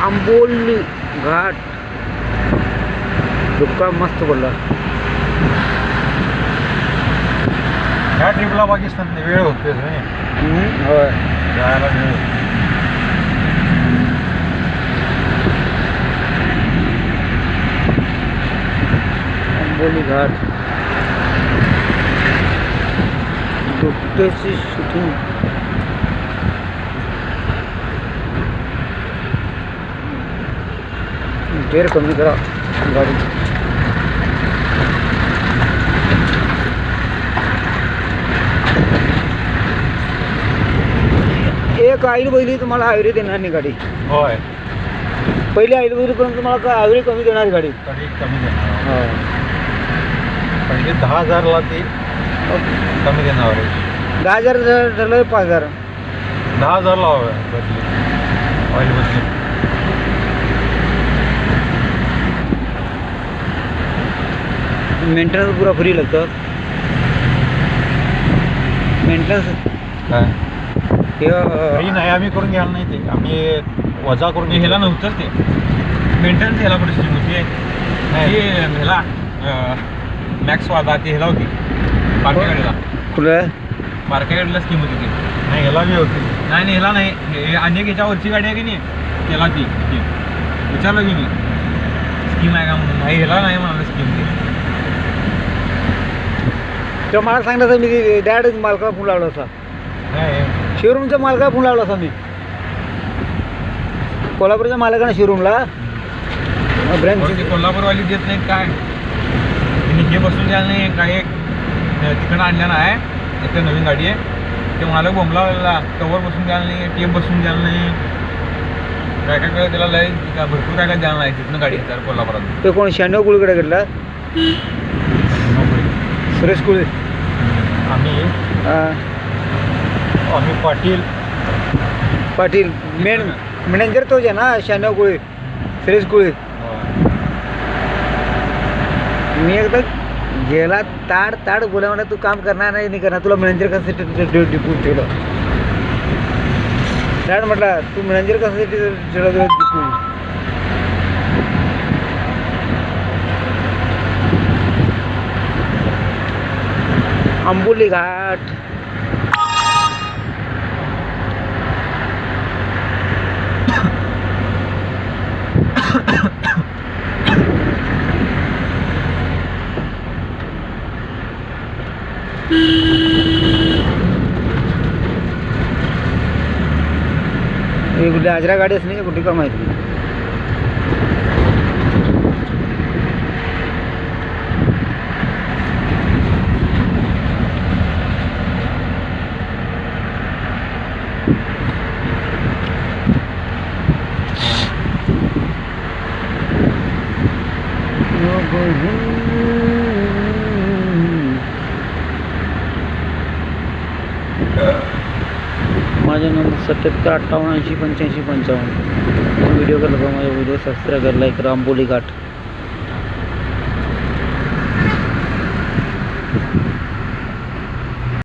आंबोली घाट दुःखा मस्त पडला. ह्या ट्रिपला पाकिस्तान वेळ होते होय. जायला वेळ. आंबोली घाट दुःखेची शूटिंग. गेअर कमी करा गाडी. एक आईल बैली तुम्हाला ॲव्हरेज देणार नाही गाडी. होय. पहिली आईल बैलीपर्यंत तुम्हाला ॲव्हरेज कमी देणार गाडी. कमी देणार. पहिले 10,000ला ती कमी देणार. 10,000 ठरलं 5,000. 10,000ला बदली ऑइल बदली. मेंटेनन्स पुरा फ्री लागतं. मेंटेनन्स काय हे फ्री नाही, आम्ही करून घ्यायला नाही. ते आम्ही वजा करून ह्याला नव्हतंच. ते मेंटेनन्स ह्याला कुठे स्कीम होती नाही. ह्याला मॅक्स वादा ते ह्याला होती बारक्या गाडीला. कुठं बारक्या गाडीला स्कीम होती ती. नाही ह्याला बी होती. नाही ह्याला नाही. अनेक ह्याच्यावरची गाडी आहे की नाही त्याला ती स्कीम विचारलं की मी स्कीम आहे का म्हणून. नाही ह्याला नाही म्हणाला स्कीम ती. तर मला सांगितलं तर मी डायरेक्ट मालकाला फोन लावला होता. नाही शोरूमच्या मालकाला फोन लावला होता मी. कोल्हापूरच्या मालकाने शोरूमला ब्रँच कोल्हापूरवाली देत नाहीत काय. त्यांनी हे बसून द्यायला नाही. काय एक तिकडं आणलेलं आहे इथे नवीन गाडी आहे. ते म्हणाले बोंबला कवर बसून द्यायला नाही, टेप बसून द्यायला नाही. काय काय त्याला लय भरपूर काय काय द्यायला नाही तिथनं गाडी येतात कोल्हापुरात. ते कोण 96 कुळीकडे गेला. सुरेश कुळे. आम्ही पाटील मॅनेजर तोच आहे ना 96 कुळे सुरेश कुळे. मी एकदा गेला ताड बोला म्हणा तू काम करणार नाही करणार तुला मॅनेजर कशासाठी डिपूट ठेवलं. ताड म्हटला तू मॅनेजर कशासाठी ठेवलं डिपूट. आंबोली घाट कुठे आजरा गाडी असणे कुठे का माहिती. माझा नंबर 77 58 80 85 55. व्हिडिओ करला माझा व्हिडिओ सबस्क्राईब करा, लाईक करा. आंबोली घाट.